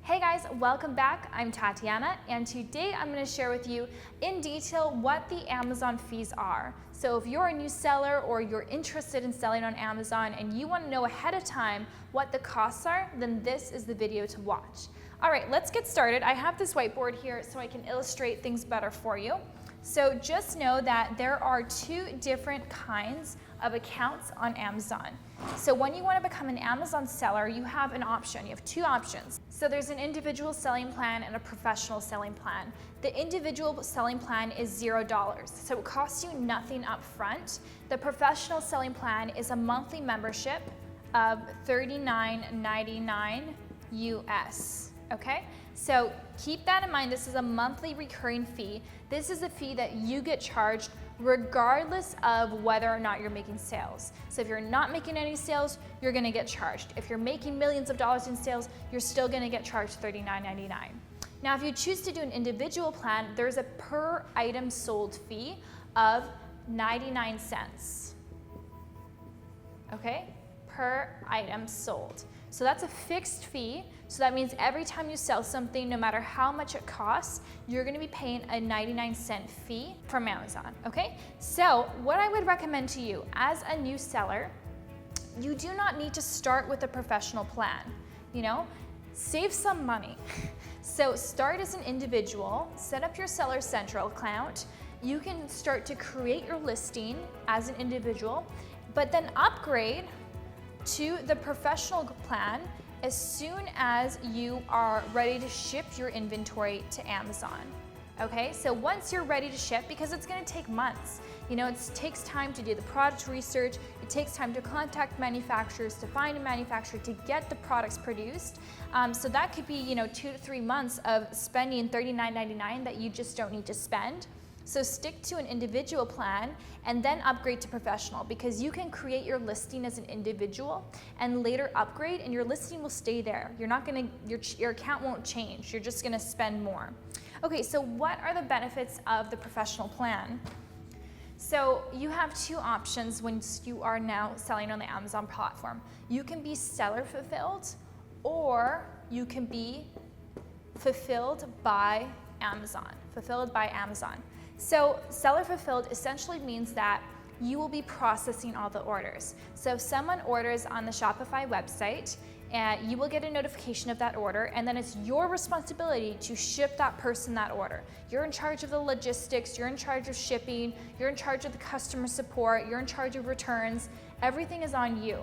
Hey guys, welcome back. I'm Tatiana, and today I'm going to share with you in detail what the Amazon fees are. So if you're a new seller or you're interested in selling on Amazon and you want to know ahead of time what the costs are, then this is the video to watch. All right, let's get started. I have this whiteboard here so I can illustrate things better for you. So just know that there are two different kinds of accounts on Amazon. So when you want to become an Amazon seller, you have an option. You have two options. So there's an individual selling plan and a professional selling plan. The individual selling plan is $0, so it costs you nothing up front. The professional selling plan is a monthly membership of $39.99 US. Okay, so keep that in mind. This is a monthly recurring fee. This is a fee that you get charged regardless of whether or not you're making sales. So if you're not making any sales, you're gonna get charged. If you're making millions of dollars in sales, you're still gonna get charged $39.99. Now, if you choose to do an individual plan, there's a per item sold fee of 99 cents. Okay, per item sold. So that's a fixed fee. So that means every time you sell something, no matter how much it costs, you're gonna be paying a 99-cent fee from Amazon, okay? So what I would recommend to you as a new seller, you do not need to start with a professional plan, save some money. So start as an individual, set up your Seller Central account. You can start to create your listing as an individual, but then upgrade to the professional plan as soon as you are ready to ship your inventory to Amazon. Okay, so once you're ready to ship, because it's gonna take months, it takes time to do the product research, it takes time to contact manufacturers, to find a manufacturer, to get the products produced. So that could be 2 to 3 months of spending $39.99 that you just don't need to spend. So stick to an individual plan and then upgrade to professional, because you can create your listing as an individual and later upgrade and your listing will stay there. Your account won't change. You're just gonna spend more. Okay, so what are the benefits of the professional plan? So you have two options when you are now selling on the Amazon platform. You can be seller fulfilled, or you can be fulfilled by Amazon. So seller fulfilled essentially means that you will be processing all the orders. So if someone orders on the Shopify website, you will get a notification of that order, and then it's your responsibility to ship that person that order. You're in charge of the logistics, you're in charge of shipping, you're in charge of the customer support, you're in charge of returns. Everything is on you.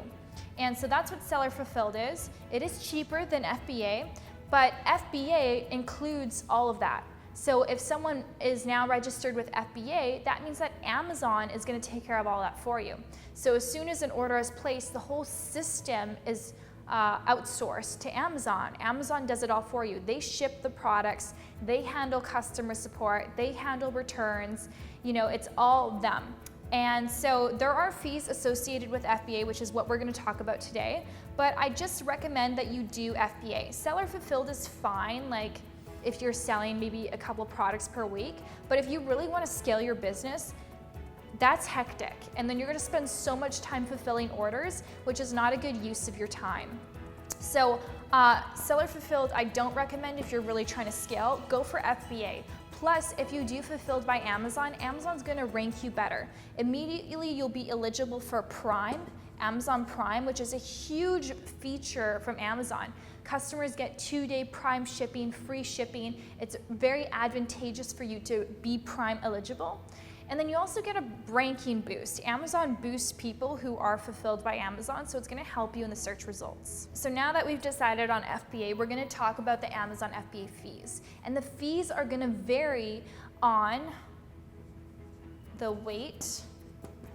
And so that's what seller fulfilled is. It is cheaper than FBA, but FBA includes all of that. So if someone is now registered with FBA, that means that Amazon is going to take care of all that for you. So as soon as an order is placed, the whole system is outsourced to Amazon. Amazon does it all for you. They ship the products, they handle customer support, they handle returns, it's all them. And so there are fees associated with FBA, which is what we're going to talk about today, but I just recommend that you do FBA. Seller fulfilled is fine, like if you're selling maybe a couple products per week, but if you really want to scale your business, that's hectic. And then you're going to spend so much time fulfilling orders, which is not a good use of your time. So seller fulfilled, I don't recommend if you're really trying to scale. Go for FBA. Plus, if you do fulfilled by Amazon, Amazon's going to rank you better. Immediately, you'll be eligible for Prime, Amazon Prime, which is a huge feature from Amazon. Customers get 2-day Prime shipping, free shipping. It's very advantageous for you to be Prime eligible. And then you also get a ranking boost. Amazon boosts people who are fulfilled by Amazon, so it's gonna help you in the search results. So now that we've decided on FBA, we're gonna talk about the Amazon FBA fees. And the fees are gonna vary on the weight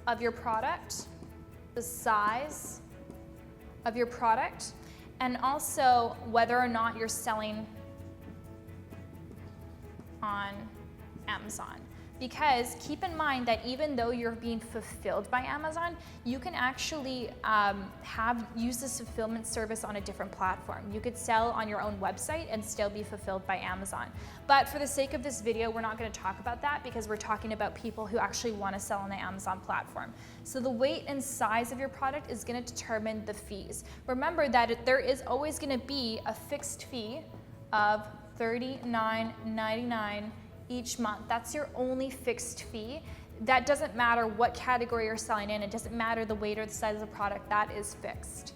of your product, the size of your product, and also whether or not you're selling on Amazon. Because keep in mind that even though you're being fulfilled by Amazon, you can actually use this fulfillment service on a different platform. You could sell on your own website and still be fulfilled by Amazon. But for the sake of this video, we're not going to talk about that because we're talking about people who actually want to sell on the Amazon platform. So the weight and size of your product is going to determine the fees. Remember that there is always going to be a fixed fee of $39.99 each month. That's your only fixed fee. That doesn't matter what category you're selling in. It doesn't matter the weight or the size of the product. That is fixed.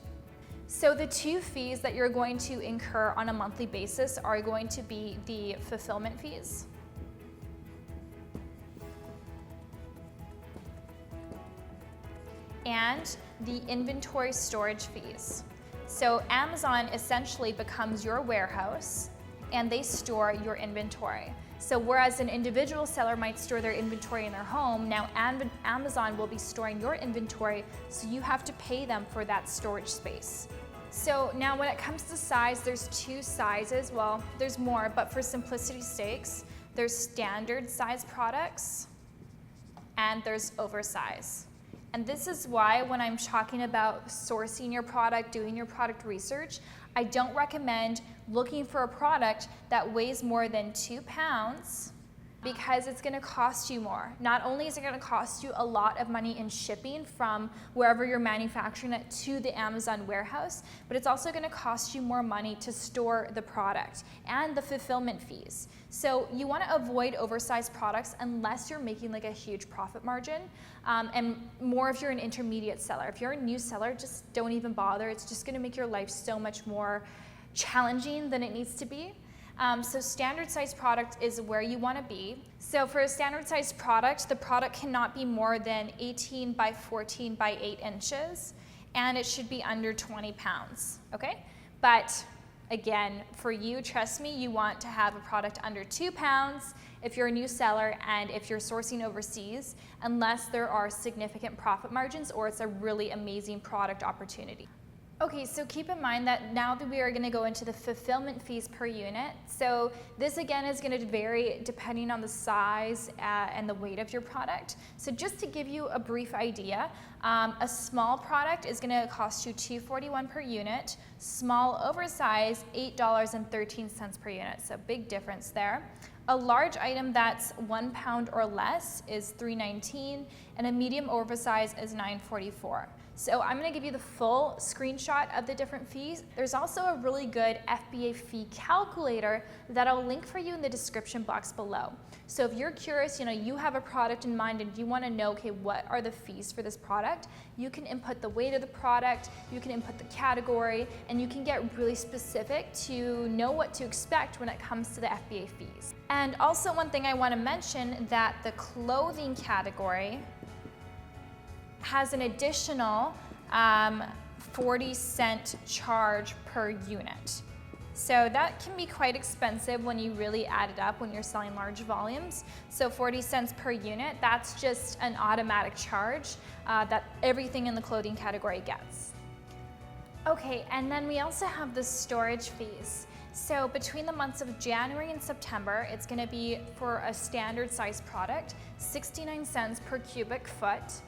So the two fees that you're going to incur on a monthly basis are going to be the fulfillment fees and the inventory storage fees. So Amazon essentially becomes your warehouse and they store your inventory. So whereas an individual seller might store their inventory in their home, now Amazon will be storing your inventory, so you have to pay them for that storage space. So now when it comes to size, there's two sizes. Well, there's more, but for simplicity's sakes, there's standard size products and there's oversize. And this is why when I'm talking about sourcing your product, doing your product research, I don't recommend looking for a product that weighs more than 2 pounds because it's going to cost you more. Not only is it going to cost you a lot of money in shipping from wherever you're manufacturing it to the Amazon warehouse, but it's also going to cost you more money to store the product and the fulfillment fees. So you want to avoid oversized products unless you're making like a huge profit margin, and more if you're an intermediate seller. If you're a new seller, just don't even bother. It's just going to make your life so much more challenging than it needs to be. So standard size product is where you want to be. So for a standard size product, the product cannot be more than 18 by 14 by 8 inches, and it should be under 20 pounds, okay? But again, for you, trust me, you want to have a product under 2 pounds if you're a new seller and if you're sourcing overseas, unless there are significant profit margins or it's a really amazing product opportunity. Okay, so keep in mind that now that we are going to go into the fulfillment fees per unit. So this again is going to vary depending on the size and the weight of your product. So just to give you a brief idea, a small product is going to cost you $2.41 per unit. Small oversize, $8.13 per unit. So big difference there. A large item that's 1 pound or less is $3.19, and a medium oversize is $9.44. So I'm going to give you the full screenshot of the different fees. There's also a really good FBA fee calculator that I'll link for you in the description box below. So if you're curious, you have a product in mind and you want to know, okay, what are the fees for this product? You can input the weight of the product, you can input the category, and you can get really specific to know what to expect when it comes to the FBA fees. And also one thing I want to mention, that the clothing category has an additional 40-cent charge per unit. So that can be quite expensive when you really add it up when you're selling large volumes. So 40 cents per unit, that's just an automatic charge that everything in the clothing category gets. Okay, and then we also have the storage fees. So between the months of January and September, it's going to be, for a standard size product, 69 cents per cubic foot.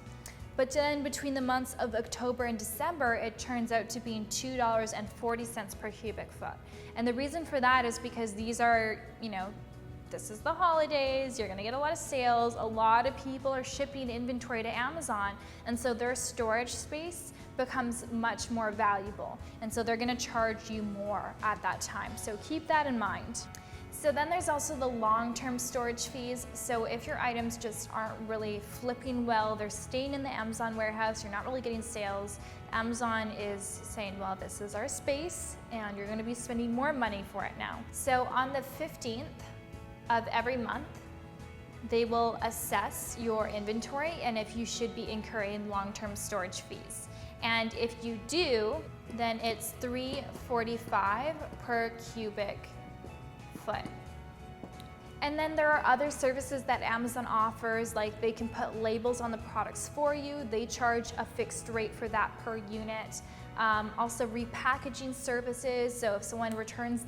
But then between the months of October and December, it turns out to being $2.40 per cubic foot. And the reason for that is because these are, this is the holidays, you're gonna get a lot of sales, a lot of people are shipping inventory to Amazon, and so their storage space becomes much more valuable. And so they're gonna charge you more at that time. So keep that in mind. So then there's also the long-term storage fees. So if your items just aren't really flipping well, they're staying in the Amazon warehouse, you're not really getting sales, Amazon is saying, well, this is our space and you're gonna be spending more money for it now. So on the 15th of every month, they will assess your inventory and if you should be incurring long-term storage fees. And if you do, then it's $3.45 per cubic foot. And then there are other services that Amazon offers, like they can put labels on the products for you. They charge a fixed rate for that per unit. Also repackaging services, so if someone returns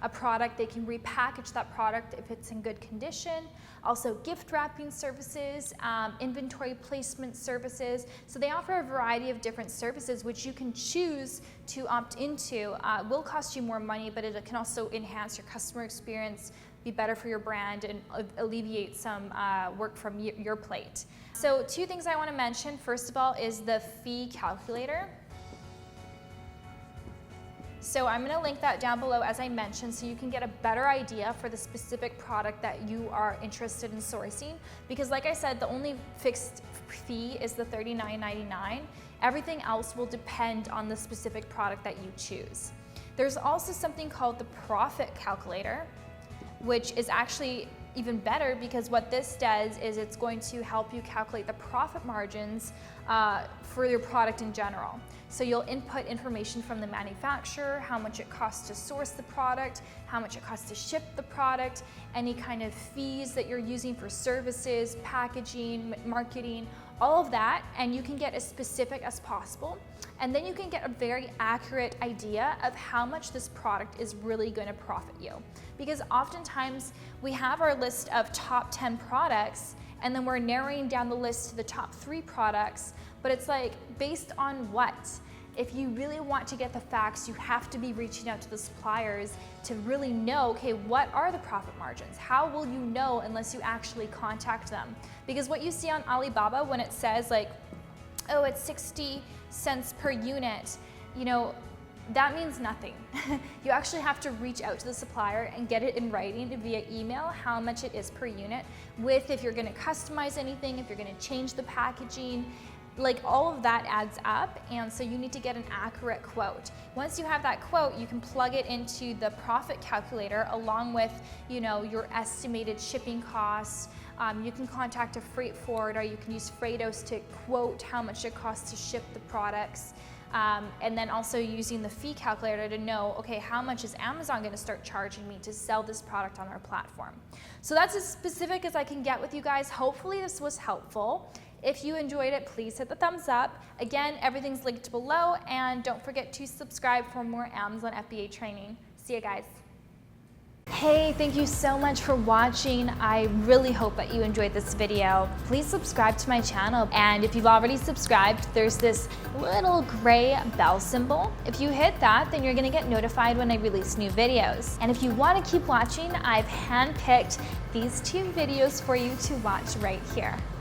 a product, they can repackage that product if it's in good condition. Also gift wrapping services, inventory placement services. So they offer a variety of different services which you can choose to opt into. It will cost you more money, but it can also enhance your customer experience, be better for your brand, and alleviate some work from your plate. So two things I want to mention, first of all, is the fee calculator. So I'm gonna link that down below as I mentioned, so you can get a better idea for the specific product that you are interested in sourcing. Because like I said, the only fixed fee is the $39.99. Everything else will depend on the specific product that you choose. There's also something called the profit calculator, which is actually even better, because what this does is it's going to help you calculate the profit margins for your product in general. So you'll input information from the manufacturer, how much it costs to source the product, how much it costs to ship the product, any kind of fees that you're using for services, packaging, marketing, all of that, and you can get as specific as possible. And then you can get a very accurate idea of how much this product is really going to profit you. Because oftentimes we have our list of top 10 products, and then we're narrowing down the list to the top 3 products, but it's like, based on what? If you really want to get the facts, you have to be reaching out to the suppliers to really know, okay, what are the profit margins? How will you know unless you actually contact them? Because what you see on Alibaba when it says like, oh, it's 60 cents per unit, you know, that means nothing. You actually have to reach out to the supplier and get it in writing via email how much it is per unit, with if you're gonna customize anything, if you're gonna change the packaging, like all of that adds up, and so you need to get an accurate quote. Once you have that quote, you can plug it into the profit calculator along with, you know, your estimated shipping costs. You can contact a freight forwarder, you can use Freightos to quote how much it costs to ship the products. And then also using the fee calculator to know, okay, how much is Amazon going to start charging me to sell this product on our platform? So that's as specific as I can get with you guys. Hopefully this was helpful. If you enjoyed it, please hit the thumbs up. Again, everything's linked below, and don't forget to subscribe for more Amazon FBA training. See you guys. Hey, thank you so much for watching. I really hope that you enjoyed this video. Please subscribe to my channel, and if you've already subscribed, there's this little gray bell symbol. If you hit that, then you're gonna get notified when I release new videos. And if you wanna keep watching, I've handpicked these 2 videos for you to watch right here.